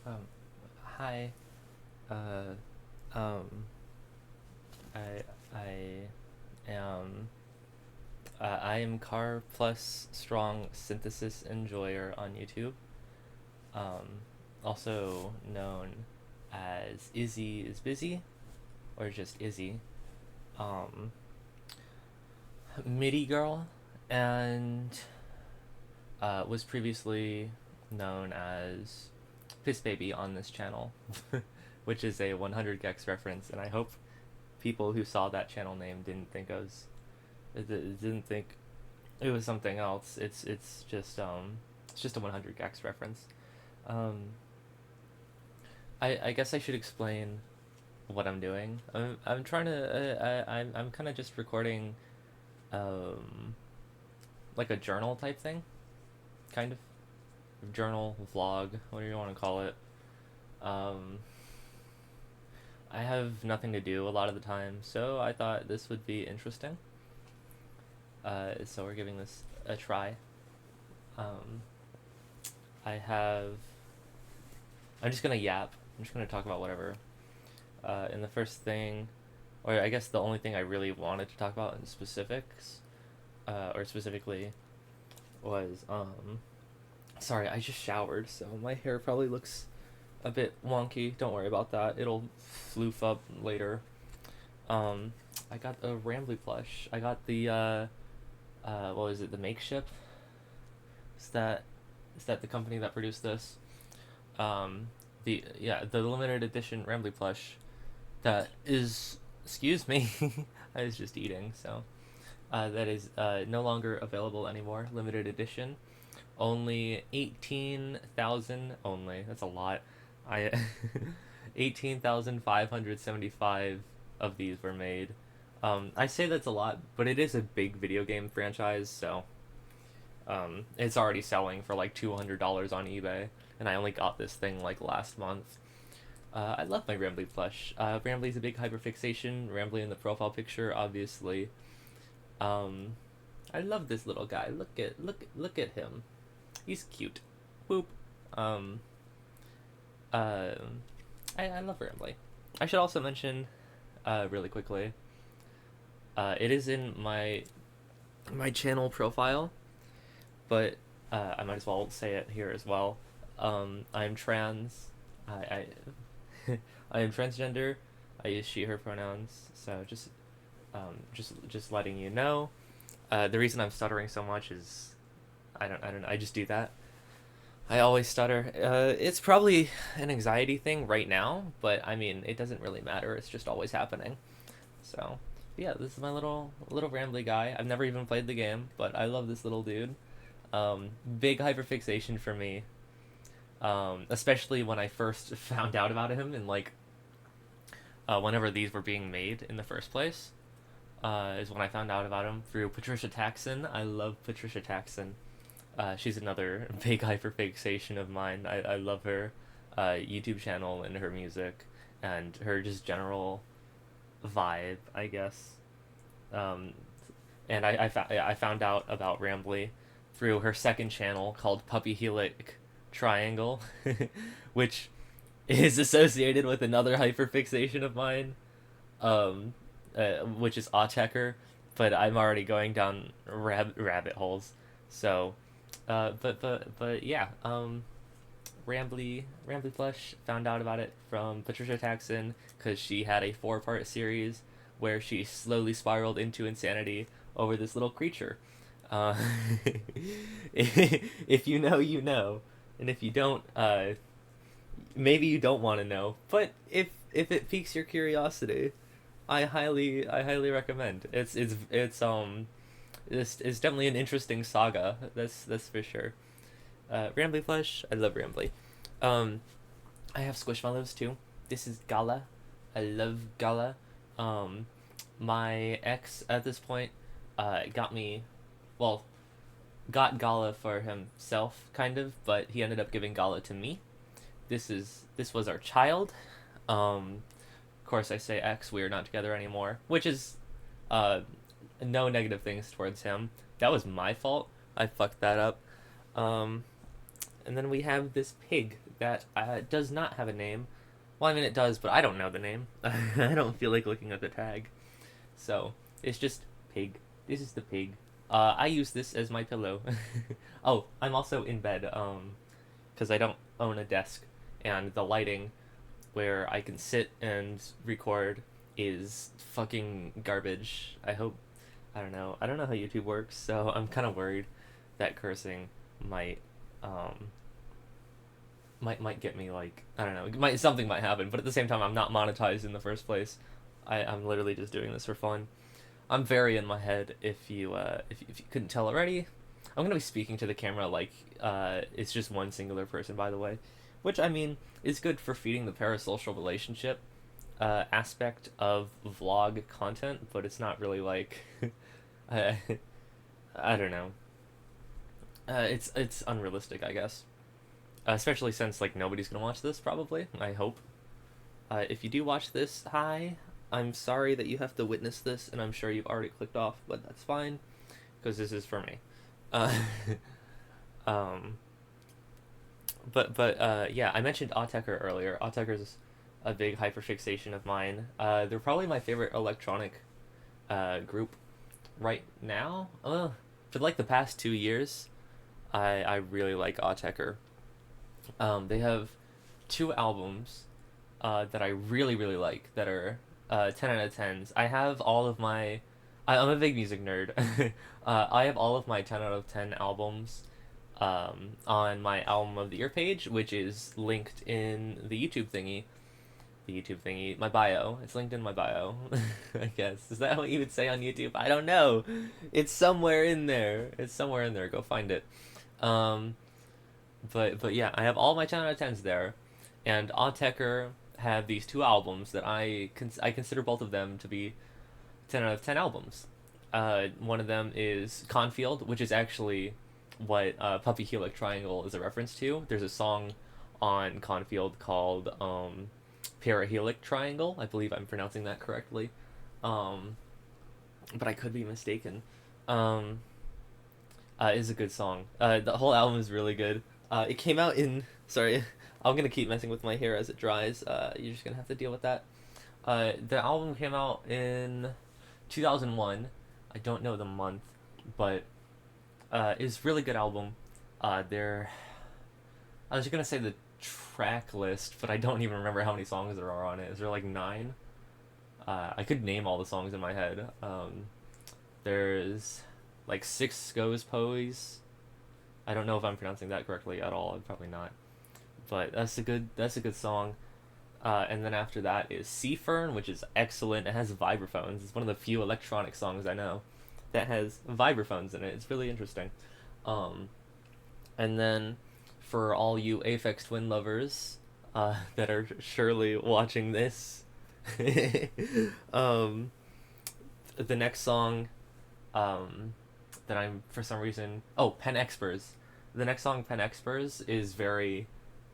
Um, Hi. Uh, um, I I am I am Karplus-Strong synthesis enjoyer on YouTube. Um, Also known as Izzy is busy or just Izzy. Um, MIDI girl and was previously known as Piss Baby on this channel, which is a 100 gex reference, and I hope people who saw that channel name didn't think it was something else. It's just a 100 gex reference. Um, I guess I should explain what I'm doing. I'm trying to I'm kind of just recording um like a journal type thing, kind of journal vlog, whatever you want to call it. Um, I have nothing to do a lot of the time, so I thought this would be interesting. So we're giving this a try. Um, I have. I'm just gonna yap. I'm just gonna talk about whatever. And the first thing, or I guess the only thing I really wanted to talk about in specifics, or specifically, was Sorry, I just showered, so my hair probably looks a bit wonky. Don't worry about that. It'll floof up later. Um, I got a Rambly plush. I got the what was it? The Makeship. Is that is that the company that produced this? Um, the limited edition Rambly plush that is, excuse me, I was just eating, so that is no longer available anymore. Limited edition, only 18,000 only. That's a lot. I 18,575 of these were made. I say that's a lot, but it is a big video game franchise, so it's already selling for like $200 on eBay, and I only got this thing like last month. I love my Rambly plush. Rambly's a big hyperfixation. Rambly in the profile picture, obviously. Um, I love this little guy. Look at him. He's cute. Boop. Um, uh, I love Rambly. I should also mention, really quickly, it is in my channel profile, but I might as well say it here as well. I'm trans. I I am transgender. I use she/her pronouns. So just letting you know. The reason I'm stuttering so much is I don't know. I just do that. I always stutter. It's probably an anxiety thing right now, but I mean it doesn't really matter. It's just always happening. So yeah, this is my little rambly guy. I've never even played the game, but I love this little dude. Big hyperfixation for me. Especially when I first found out about him and like whenever these were being made in the first place, is when I found out about him through Patricia Taxon. I love Patricia Taxon. She's another big hyperfixation of mine. I love her YouTube channel and her music and her just general vibe, I guess. Um, and I found out about Rambly through her second channel called Puppy Helic Triangle, which is associated with another hyperfixation of mine, which is Autechre, but I'm already going down rabbit holes. So, but yeah, Rambly Plush found out about it from Patricia Taxon because she had a four-part series where she slowly spiraled into insanity over this little creature. Uh, if you know, you know, and if you don't, maybe you don't want to know. But if it piques your curiosity, I highly recommend. It's definitely an interesting saga. That's for sure. Rambly Flesh, I love Rambly. Um, I have Squishmallows too. This is Gala. I love Gala. Um, my ex at this point, got me, well, got Gala for himself kind of, but he ended up giving Gala to me. This was our child. Of course, I say ex. We are not together anymore, which is, uh, no negative things towards him. That was my fault. I fucked that up. Um, And then we have this pig that does not have a name. Well, I mean, it does, but I don't know the name. I don't feel like looking at the tag. So, it's just pig. This is the pig. I use this as my pillow. Oh, I'm also in bed, because I don't own a desk. And the lighting where I can sit and record is fucking garbage. I don't know. I don't know how YouTube works, so I'm kind of worried that cursing might um might get me, like, I don't know, something might happen, but at the same time I'm not monetized in the first place. I'm literally just doing this for fun. I'm very in my head, if you couldn't tell already. I'm gonna be speaking to the camera like it's just one singular person, by the way, which, I mean, is good for feeding the parasocial relationship aspect of vlog content, but it's not really like I, I don't know. It's unrealistic, I guess. Especially since, like, nobody's gonna watch this, probably. I hope. If you do watch this, hi. I'm sorry that you have to witness this, and I'm sure you've already clicked off, but that's fine, because this is for me. Uh, um, yeah, I mentioned Autechre earlier. Autechre's a big hyperfixation of mine. They're probably my favorite electronic group right now. For like the past 2 years, I really like Autechre. They have two albums that I really, really like that are 10 out of 10s. I have all of my. I'm a big music nerd. I have all of my 10 out of 10 albums on my album of the year page, which is linked in the YouTube thingy. My bio. It's linked in my bio, I guess. Is that what you would say on YouTube? I don't know. It's somewhere in there. Go find it. Um, but yeah, I have all my 10 out of 10s there, and Autechre have these two albums that I consider both of them to be 10 out of 10 albums. One of them is Confield, which is actually what Puppy Helix Triangle is a reference to. There's a song on Confield called Parahelic Triangle. I believe I'm pronouncing that correctly. But I could be mistaken. Is a good song. The whole album is really good. It came out in. Sorry, I'm gonna keep messing with my hair as it dries. You're just gonna have to deal with that. The album came out in 2001. I don't know the month, but it's a really good album. There, I was gonna say the track list, but I don't even remember how many songs there are on it. Is there like 9? I could name all the songs in my head. There's like 6 Goes Poes. I don't know if I'm pronouncing that correctly at all. Probably not. But that's a good song. And then after that is Sea Fern, which is excellent. It has vibraphones. It's one of the few electronic songs I know that has vibraphones in it. It's really interesting. And then for all you Aphex Twin lovers that are surely watching this, the next song that I'm, for some reason, Pen Expers. The next song, Pen Expers, is very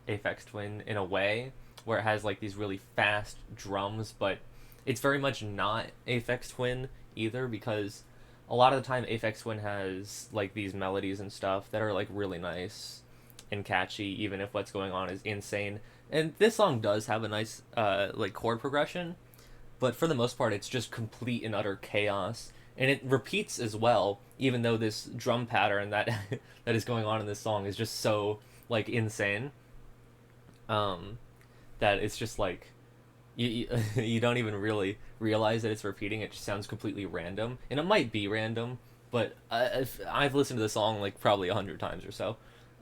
Aphex Twin in a way, where it has like these really fast drums, but it's very much not Aphex Twin either, because a lot of the time Aphex Twin has like these melodies and stuff that are like really nice and catchy, even if what's going on is insane. And this song does have a nice like chord progression, but for the most part it's just complete and utter chaos. And it repeats as well, even though this drum pattern that that is going on in this song is just so like insane. That it's just like you don't even really realize that it's repeating. It just sounds completely random, and it might be random, but I've listened to the song like probably 100 times or so,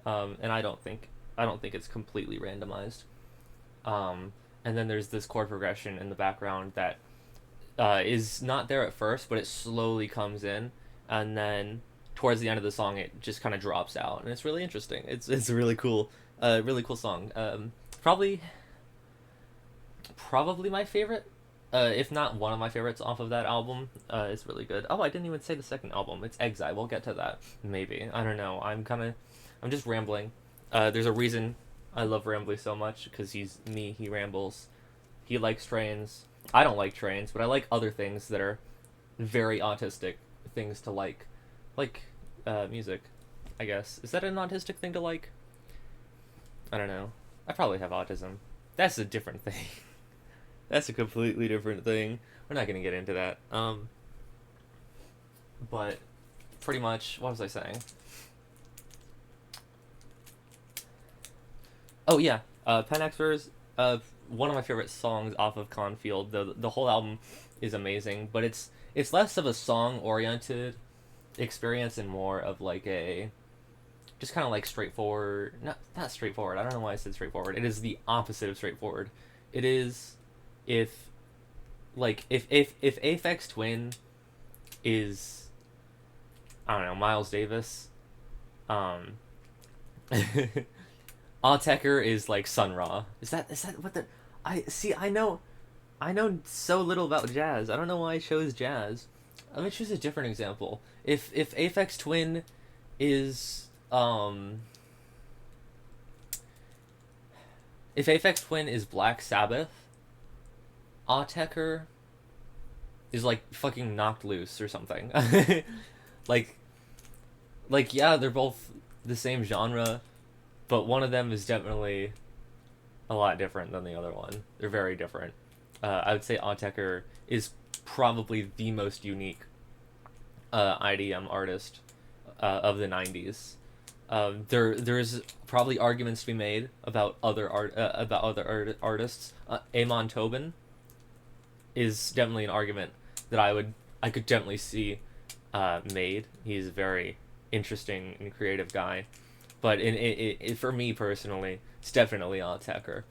and I don't think it's completely randomized. And then there's this chord progression in the background that is not there at first, but it slowly comes in, and then towards the end of the song, it just kind of drops out, and it's really interesting. It's a really cool song. Probably my favorite, if not one of my favorites off of that album. It's really good. Oh, I didn't even say the second album. It's Exile. We'll get to that. Maybe. I don't know. I'm just rambling. There's a reason I love Rambly so much, because he's me. He rambles. He likes trains. I don't like trains, but I like other things that are very autistic things to like music, I guess. Is that an autistic thing to like? I don't know. I probably have autism. That's a different thing. That's a completely different thing. We're not gonna get into that. But pretty much, what was I saying? Oh yeah, Pen Expers. One of my favorite songs off of Confield. The whole album is amazing, but it's less of a song oriented experience and more of like a just kind of like straightforward. Not straightforward. I don't know why I said straightforward. It is the opposite of straightforward. It is if if Aphex Twin is, I don't know, Miles Davis. Um, Autechre is like Sun Ra. Is that what the I see? I know so little about jazz. I don't know why I chose jazz. Let me choose a different example. If Aphex Twin is if Aphex Twin is Black Sabbath, Autechre is like fucking Knocked Loose or something. like yeah, they're both the same genre, but one of them is definitely a lot different than the other one. They're very different. I would say Autechre is probably the most unique IDM artist of the '90s. There's probably arguments to be made about artists. Amon Tobin is definitely an argument that I could definitely see made. He's a very interesting and creative guy, but for me personally, it's definitely Autechre.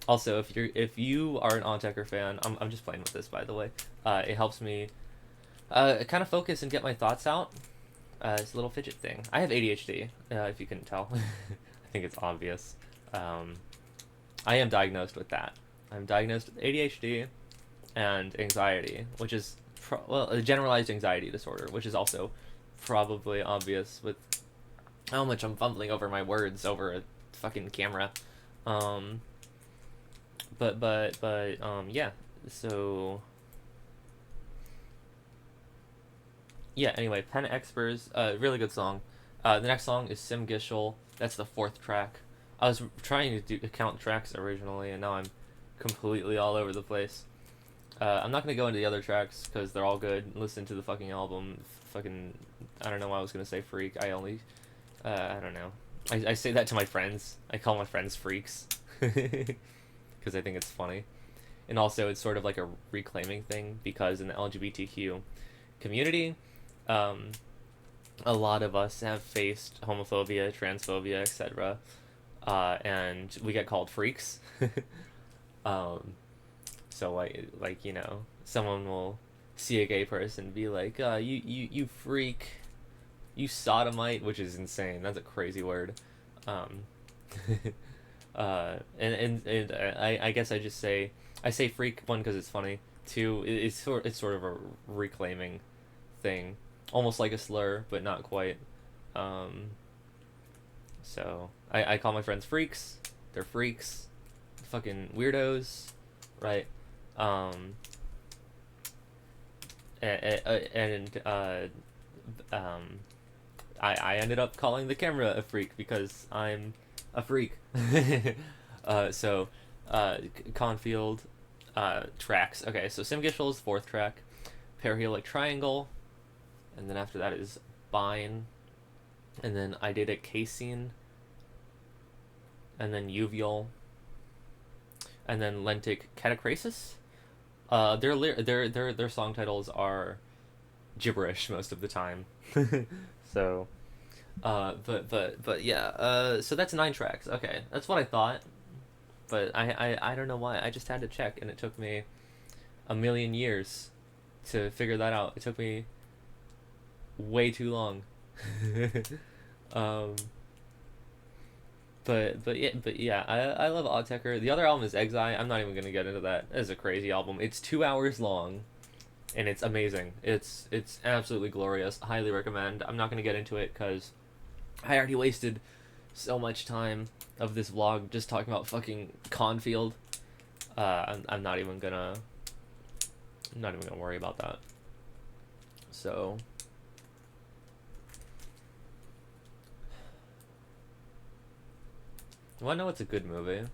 Also, if you are an Autechre fan, I'm just playing with this, by the way. It helps me kind of focus and get my thoughts out. It's a little fidget thing. I have ADHD, if you couldn't tell. I think it's obvious. I am diagnosed with that. I'm diagnosed with ADHD and anxiety, which is a generalized anxiety disorder, which is also probably obvious with how much I'm fumbling over my words over a fucking camera. Yeah. So yeah. Anyway, Pen Expers, really good song. The next song is Sim Gishel. That's the fourth track. I was trying to count tracks originally, and now I'm completely all over the place. I'm not gonna go into the other tracks because they're all good. Listen to the fucking album. Fucking, I don't know why I was gonna say freak. I don't know. I say that to my friends. I call my friends freaks because I think it's funny, and also it's sort of like a reclaiming thing because in the LGBTQ community, a lot of us have faced homophobia, transphobia, etc., and we get called freaks. So you know, someone will see a gay person and be like, you freak, you sodomite, which is insane. That's a crazy word. Um, I guess I say freak, one, because it's funny. Two, it's sort of a reclaiming thing, almost like a slur, but not quite. Um, so I call my friends freaks. They're freaks, fucking weirdos, right? Um, and I ended up calling the camera a freak because I'm a freak. So Confield tracks. Okay, so Simgishel is fourth track, Perihelic Triangle, and then after that is Bine, and then I did it Casein, and then Uvial, and then Lentic Catachrasis. Their song titles are gibberish most of the time. So, but yeah. So that's 9 tracks. Okay, that's what I thought. But I don't know why. I just had to check, and it took me a million years to figure that out. It took me way too long. um. But yeah, I love Autechre. The other album is Exile. I'm not even gonna get into that. It's a crazy album. It's 2 hours long, and it's amazing. It's absolutely glorious. Highly recommend. I'm not gonna get into it because I already wasted so much time of this vlog just talking about fucking Confield. I'm not even gonna worry about that. So. Wanna know what's a good movie?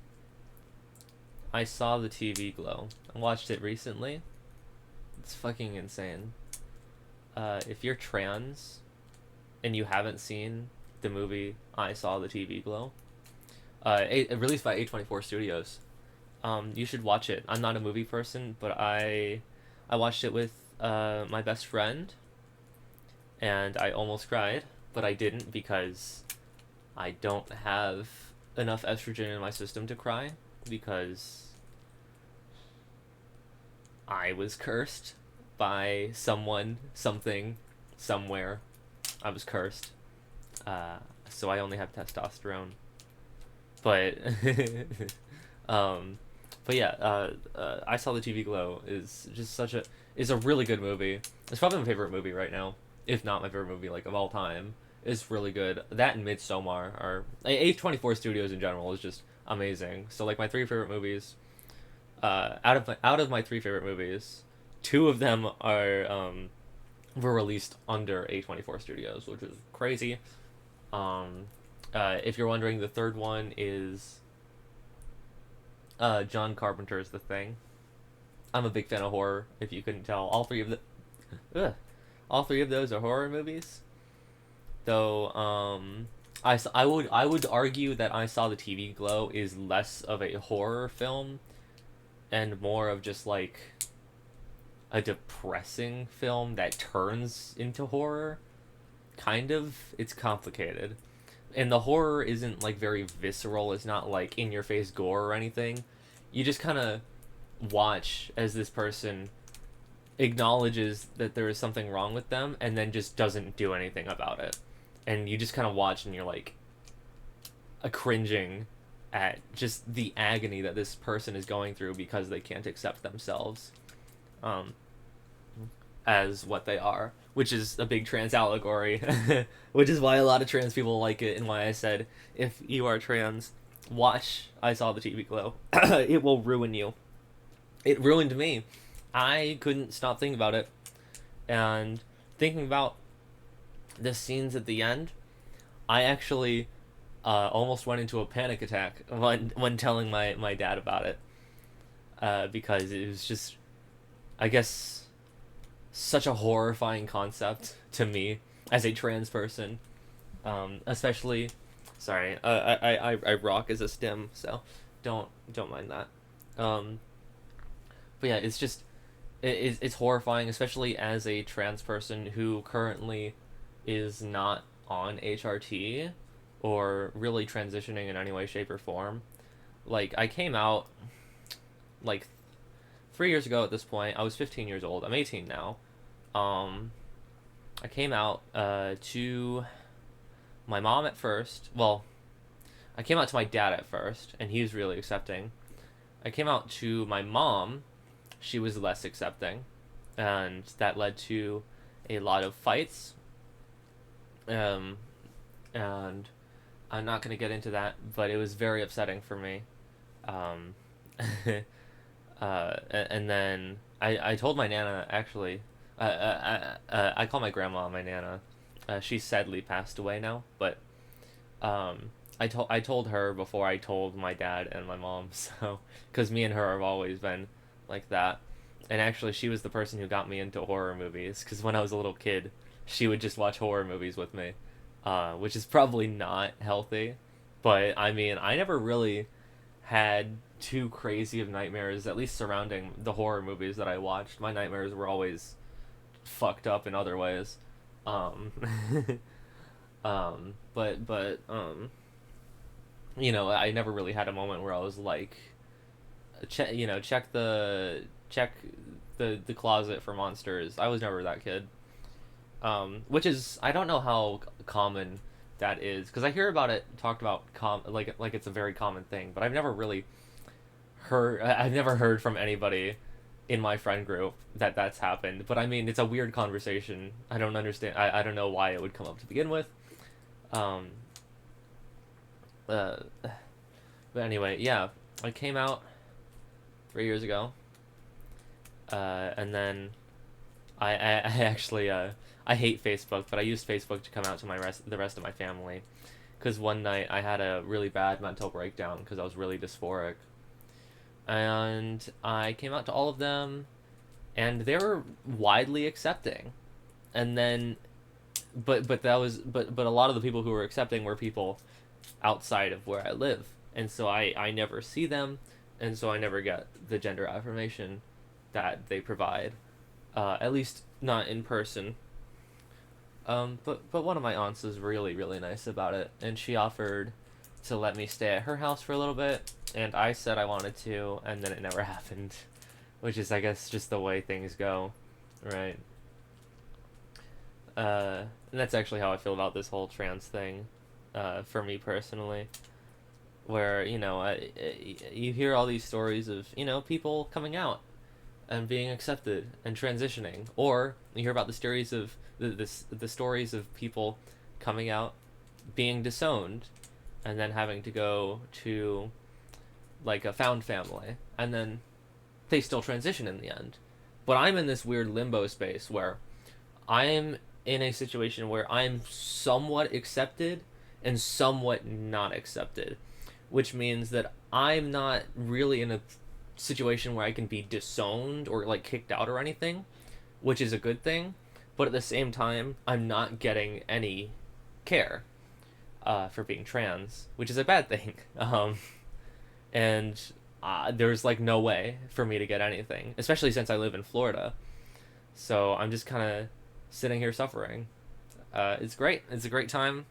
I Saw the TV Glow. I watched it recently. It's fucking insane. If you're trans and you haven't seen the movie I Saw the TV Glow, released by A24 Studios, you should watch it. I'm not a movie person, but I watched it with my best friend, and I almost cried, but I didn't because I don't have enough estrogen in my system to cry because I was cursed by someone, something, somewhere. I was cursed. So I only have testosterone. But, um, but yeah, I Saw the TV Glow is just is a really good movie. It's probably my favorite movie right now, if not my favorite movie like of all time. It's really good. That and Midsommar are A24 Studios in general is just amazing. So like my three favorite movies, out of my three favorite movies, two of them are were released under A24 Studios, which is crazy. Um, if you're wondering, the third one is John Carpenter's The Thing. I'm a big fan of horror. If you couldn't tell, all three of those are horror movies. Though I would argue that I Saw the TV Glow is less of a horror film and more of just like a depressing film that turns into horror. Kind of. It's complicated. And the horror isn't like very visceral. It's not like in your face gore or anything. You just kind of watch as this person acknowledges that there is something wrong with them and then just doesn't do anything about it. And you just kind of watch and you're like a cringing at just the agony that this person is going through because they can't accept themselves um, as what they are, which is a big trans allegory, which is why a lot of trans people like it and why I said if you are trans, watch I Saw the TV Glow. It will ruin you. It ruined me. I couldn't stop thinking about it and thinking about the scenes at the end. I actually almost went into a panic attack when telling my dad about it because it was just, I guess, such a horrifying concept to me as a trans person, especially. Sorry, I rock as a stem, so don't mind that. But yeah, it's just it's horrifying, especially as a trans person who currently is not on HRT or really transitioning in any way, shape, or form. Like, I came out like 3 years ago at this point. I was 15 years old. I'm 18 now. I came out to my mom at first. Well, I came out to my dad at first, and he was really accepting. I came out to my mom. She was less accepting, and that led to a lot of fights. And I'm not going to get into that, but it was very upsetting for me. Um, and then I told my nana, actually. I call my grandma my nana. She sadly passed away now, but I told her before I told my dad and my mom, so because me and her have always been like that. And actually, she was the person who got me into horror movies, because when I was a little kid, she would just watch horror movies with me, which is probably not healthy. But I mean, I never really had too crazy of nightmares, at least surrounding the horror movies that I watched. My nightmares were always fucked up in other ways. Um, but you know, I never really had a moment where I was like, check the closet for monsters. I was never that kid. Which is, I don't know how common that is, because I hear about it talked about like it's a very common thing, but I've never really heard from anybody in my friend group that that's happened. But I mean, it's a weird conversation. I don't understand. I don't know why it would come up to begin with. Um, uh, but anyway, yeah, I came out 3 years ago, and then I actually I hate Facebook, but I used Facebook to come out to the rest of my family, because one night I had a really bad mental breakdown because I was really dysphoric, and I came out to all of them, and they were widely accepting. And then, but a lot of the people who were accepting were people outside of where I live, and so I never see them, and so I never get the gender affirmation that they provide, at least not in person. But one of my aunts was really really nice about it, and she offered to let me stay at her house for a little bit, and I said I wanted to, and then it never happened, which is I guess just the way things go, right? And that's actually how I feel about this whole trans thing, for me personally, where you hear all these stories of people coming out and being accepted and transitioning, or you hear about the stories of the stories of people coming out, being disowned, and then having to go to like a found family, and then they still transition in the end. But I'm in this weird limbo space where I'm in a situation where I'm somewhat accepted and somewhat not accepted, which means that I'm not really in a situation where I can be disowned or like kicked out or anything, which is a good thing. But at the same time, I'm not getting any care, for being trans, which is a bad thing. And there's like no way for me to get anything, especially since I live in Florida. So I'm just kind of sitting here suffering. It's great. It's a great time.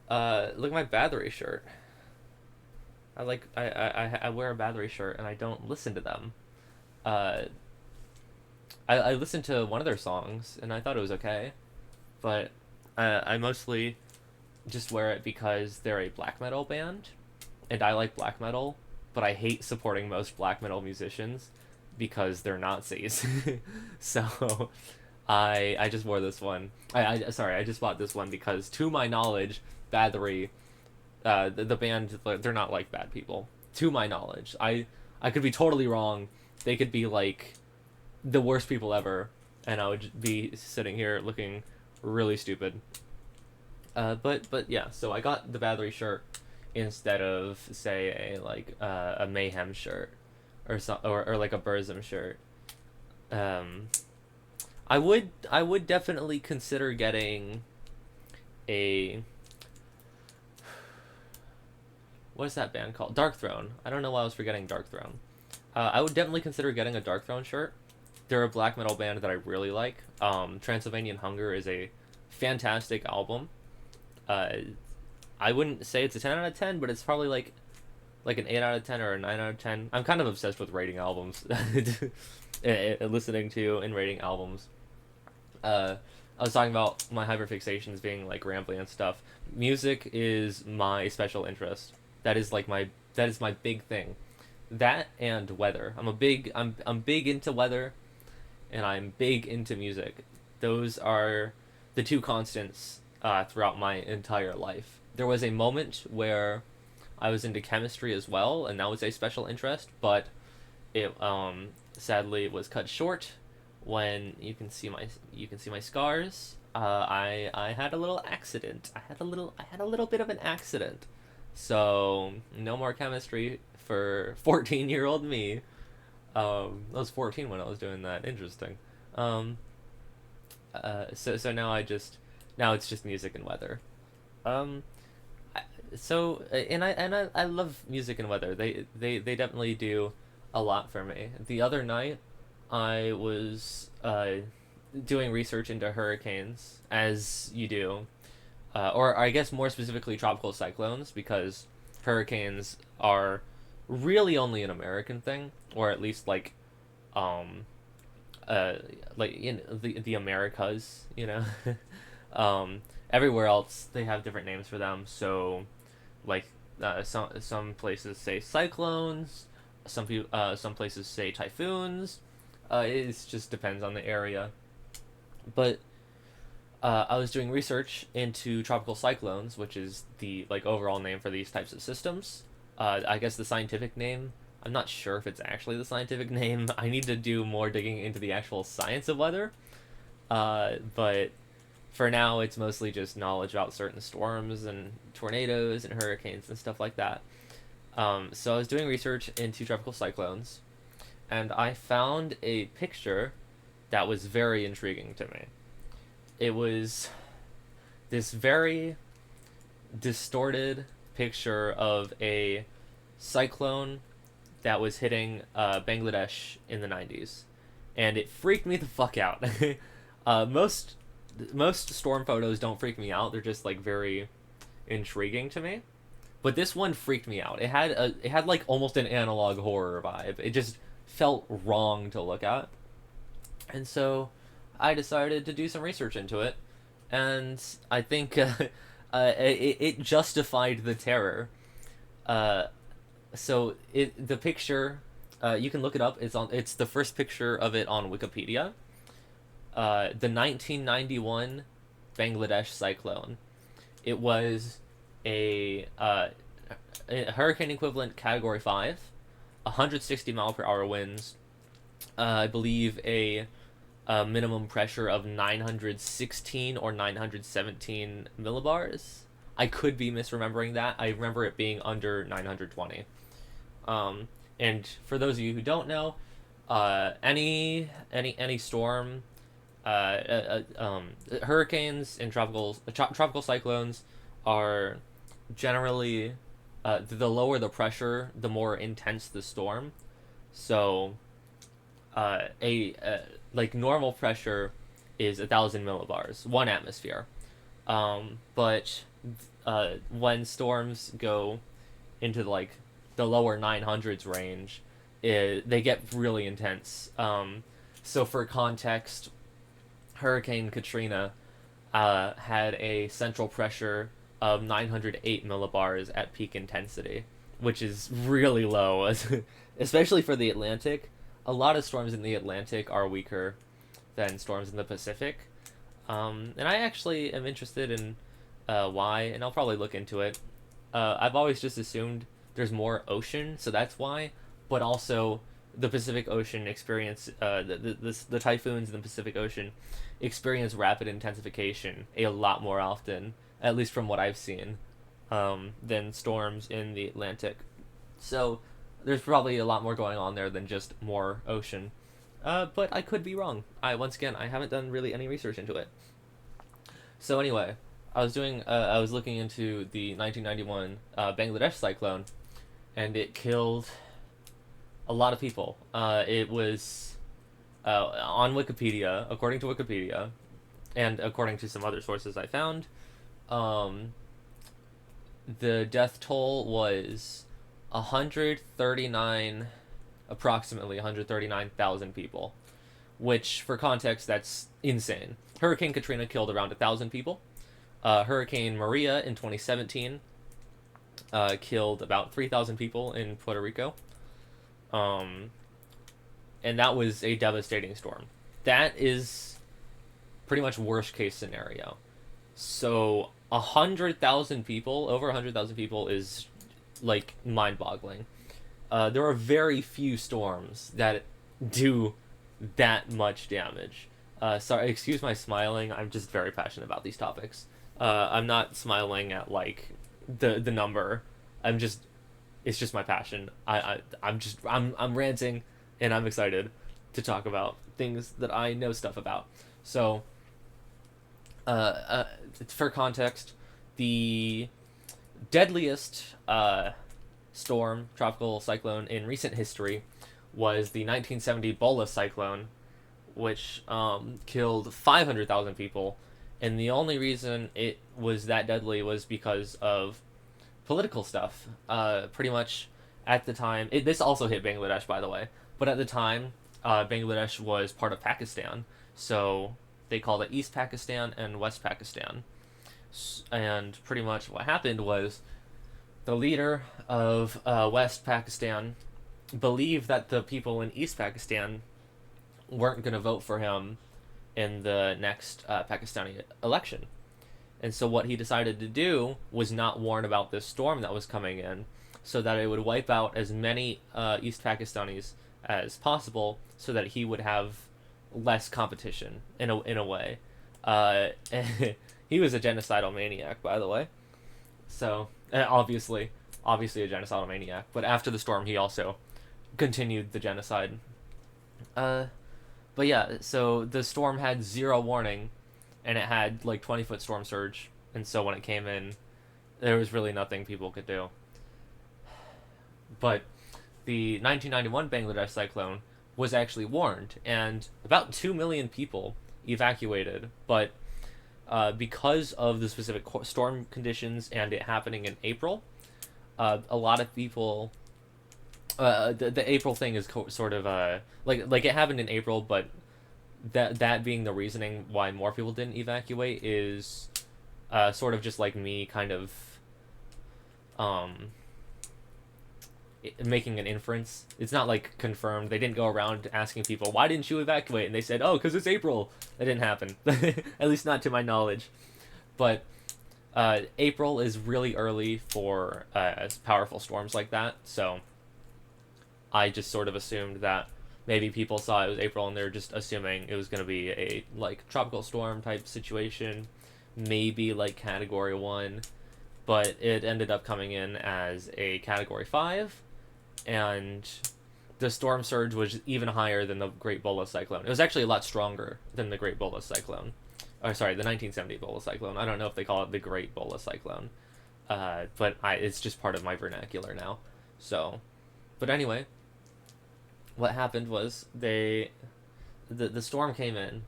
Look at my Bathory shirt. I wear a Bathory shirt and I don't listen to them. I listened to one of their songs and I thought it was okay, but I mostly just wear it because they're a black metal band, and I like black metal, but I hate supporting most black metal musicians because they're Nazis. So I just wore this one. I just bought this one because, to my knowledge, Bathory, the band, they're not like bad people. To my knowledge, I could be totally wrong. They could be like the worst people ever, and I would be sitting here looking really stupid. But yeah, so I got the Bathory shirt instead of, say, a Mayhem shirt, or like a Burzum shirt. I would definitely consider getting a, what is that band called? Dark Throne. I don't know why I was forgetting Dark Throne. I would definitely consider getting a Dark Throne shirt. They're a black metal band that I really like. Transylvanian Hunger is a fantastic album. I wouldn't say it's a 10 out of 10, but it's probably like an 8 out of 10 or a 9 out of 10. I'm kind of obsessed with rating albums. Listening to and rating albums. I was talking about my hyperfixations being like rambly and stuff. Music is my special interest. That is my big thing. That and weather. I'm big into weather, and I'm big into music. Those are the two constants throughout my entire life. There was a moment where I was into chemistry as well, and that was a special interest, but it sadly was cut short when you can see my scars. I had a little accident. I had a little bit of an accident. So no more chemistry for 14-year-old me. I was 14 when I was doing that. Interesting. So now it's just music and weather. I love music and weather. They definitely do a lot for me. The other night, I was doing research into hurricanes, as you do, or I guess more specifically tropical cyclones, because hurricanes are really only an American thing, or at least in the Americas, everywhere else they have different names for them. So, some places say cyclones, some places say typhoons. It just depends on the area. But I was doing research into tropical cyclones, which is the overall name for these types of systems. I guess the scientific name, I'm not sure if it's actually the scientific name. I need to do more digging into the actual science of weather. But For now, it's mostly just knowledge about certain storms and tornadoes and hurricanes and stuff like that. So I was doing research into tropical cyclones, and I found a picture that was very intriguing to me. It was this very distorted picture of a cyclone that was hitting Bangladesh in the 90s, and it freaked me the fuck out. Most storm photos don't freak me out; they're just like very intriguing to me. But this one freaked me out. It had like almost an analog horror vibe. It just felt wrong to look at, and so I decided to do some research into it, and I think it justified the terror. Uh, the picture, you can look it up. It's the first picture of it on Wikipedia. The 1991 Bangladesh cyclone. It was a hurricane equivalent Category 5, 160 mile per hour winds. I believe a minimum pressure of 916 or 917 millibars. I could be misremembering that. I remember it being under 920. And for those of you who don't know, any storm, hurricanes and tropical cyclones are generally the lower the pressure, the more intense the storm. So, like normal pressure is 1,000 millibars, 1 atmosphere. But when storms go into like the lower 900s range, they get really intense. So for context, Hurricane Katrina had a central pressure of 908 millibars at peak intensity, which is really low, especially for the Atlantic. A lot of storms in the Atlantic are weaker than storms in the Pacific. And I actually am interested in why, and I'll probably look into it. I've always just assumed there's more ocean, so that's why. But also, the Pacific Ocean experience the typhoons in the Pacific Ocean experience rapid intensification a lot more often, at least from what I've seen, than storms in the Atlantic. So there's probably a lot more going on there than just more ocean. But I could be wrong. I haven't done really any research into it. So anyway, I was looking into the 1991 Bangladesh cyclone, and it killed a lot of people. It was on Wikipedia, according to Wikipedia, and according to some other sources I found, the death toll was 139, approximately 139,000 people, which, for context, that's insane. Hurricane Katrina killed around 1,000 people. Hurricane Maria in 2017 killed about 3,000 people in Puerto Rico. And that was a devastating storm. That is pretty much worst case scenario. So 100,000 people, over 100,000 people, is like mind-boggling. There are very few storms that do that much damage. Sorry, excuse my smiling. I'm just very passionate about these topics. I'm not smiling at like the number. It's just my passion. I'm ranting, and I'm excited to talk about things that I know stuff about. So, for context, the deadliest tropical cyclone in recent history was the 1970 Bola cyclone, which killed 500,000 people, and the only reason it was that deadly was because of political stuff. Pretty much at the time, this also hit Bangladesh, by the way, but at the time, Bangladesh was part of Pakistan, so they called it East Pakistan and West Pakistan. And pretty much what happened was the leader of West Pakistan believed that the people in East Pakistan weren't going to vote for him in the next Pakistani election. And so what he decided to do was not warn about this storm that was coming in, so that it would wipe out as many East Pakistanis as possible, so that he would have less competition in a way. Uh, he was a genocidal maniac, by the way. So obviously a genocidal maniac. But after the storm, he also continued the genocide. Uh, but yeah, so the storm had zero warning, and it had like 20-foot storm surge, and so when it came in, there was really nothing people could do. But the 1991 Bangladesh cyclone was actually warned, and about 2 million people evacuated. But because of the specific storm conditions and it happening in April, a lot of people. The April thing is sort of like it happened in April, but that being the reasoning why more people didn't evacuate is sort of just like me kind of um, making an inference. It's not like confirmed. They didn't go around asking people, why didn't you evacuate? And they said, oh, because it's April. That didn't happen. At least not to my knowledge. But April is really early for powerful storms like that. So I just sort of assumed that maybe people saw it was April and they're just assuming it was going to be a like tropical storm type situation, maybe like category 1, but it ended up coming in as a category 5, and the storm surge was even higher than the Great Bola Cyclone. It was actually a lot stronger than the Great Bola Cyclone. Or sorry, the 1970 Bola Cyclone. I don't know if they call it the Great Bola Cyclone, but it's just part of my vernacular now. So, but anyway, what happened was the storm came in,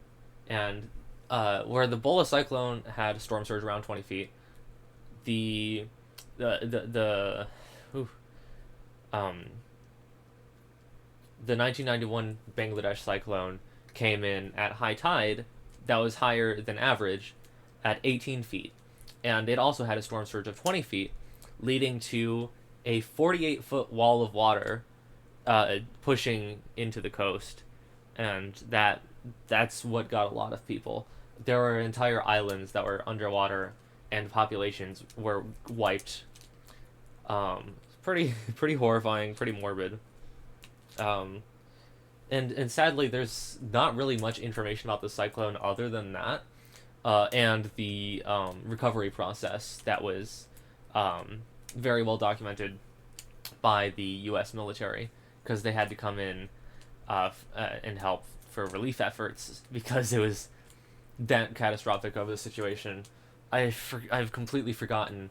and where the Bola Cyclone had a storm surge around 20 feet, the ooh, the 1991 Bangladesh cyclone came in at high tide that was higher than average at 18 feet. And it also had a storm surge of 20 feet, leading to a 48-foot wall of water pushing into the coast. And that's what got a lot of people. There were entire islands that were underwater, and populations were wiped. Pretty horrifying, pretty morbid. And sadly, there's not really much information about the cyclone other than that, and the recovery process that was very well documented by the U.S. military, because they had to come in and help for relief efforts because it was that catastrophic of a situation. I've completely forgotten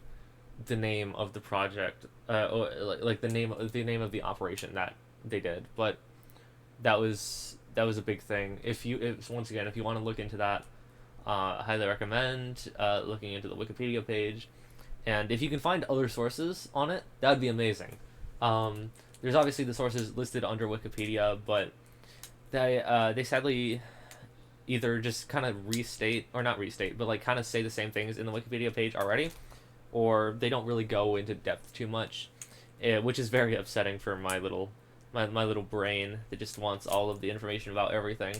the name of the project, or like the name of the operation that they did, but that was a big thing. If you want to look into that, I highly recommend looking into the Wikipedia page, and if you can find other sources on it, that would be amazing. There's obviously the sources listed under Wikipedia, but they sadly either just kind of restate, or not restate, but like kind of say the same things in the Wikipedia page already, or they don't really go into depth too much, which is very upsetting for my little brain that just wants all of the information about everything.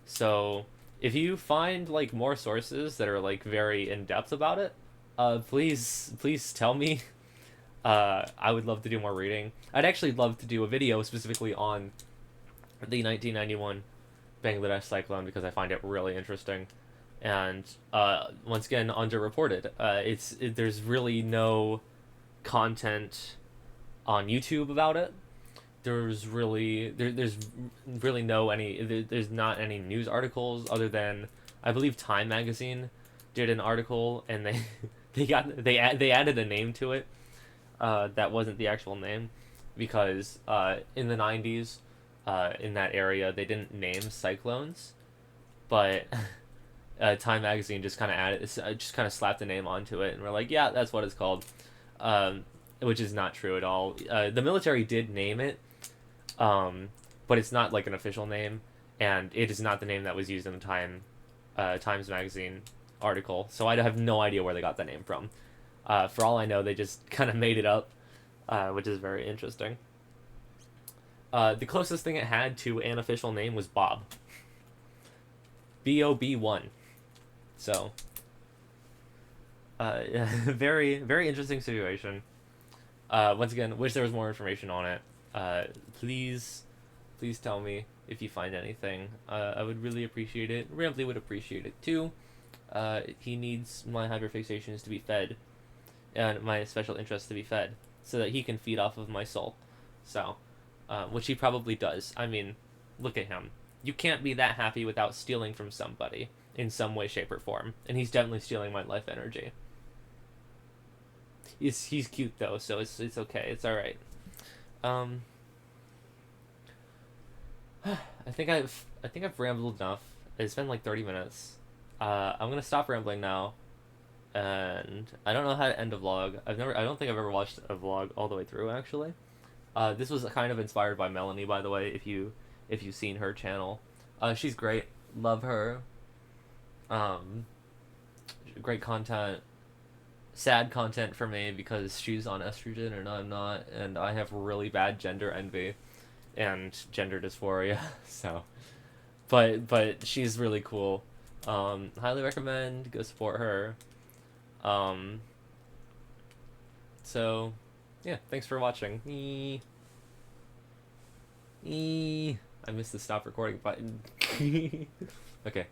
So if you find like more sources that are like very in depth about it, please tell me. I would love to do more reading. I'd actually love to do a video specifically on the 1991 Bangladesh cyclone because I find it really interesting, and once again underreported. There's really no content on YouTube about it. There's not any news articles other than I believe Time magazine did an article, and they added a name to it that wasn't the actual name, because in the 90s in that area they didn't name cyclones, but Time magazine just kind of slapped a name onto it, and we're like, yeah, that's what it's called, which is not true at all. The military did name it, but it's not like an official name, and it is not the name that was used in the Times magazine article. So I have no idea where they got that name from. For all I know, they just kind of made it up, which is very interesting. The closest thing it had to an official name was Bob. BOB1. So, very, very interesting situation. Once again, wish there was more information on it. Please tell me if you find anything. I would really appreciate it. Rampley would appreciate it too. he needs my hyperfixations to be fed, and my special interests to be fed, so that he can feed off of my soul. So, which he probably does. I mean, look at him. You can't be that happy without stealing from somebody in some way, shape, or form, and he's definitely stealing my life energy. He's cute though, so it's okay. It's all right. Um, I think I've rambled enough. It's been like 30 minutes. I'm gonna stop rambling now, and I don't know how to end a vlog. I don't think I've ever watched a vlog all the way through actually. This was kind of inspired by Melanie, by the way. If you've seen her channel, she's great. Love her. Um, Great content. Sad content for me because she's on estrogen and I'm not, and I have really bad gender envy and gender dysphoria. So, but she's really cool. Highly recommend. Go support her. Um, so, yeah. Thanks for watching. I missed the stop recording button. Okay.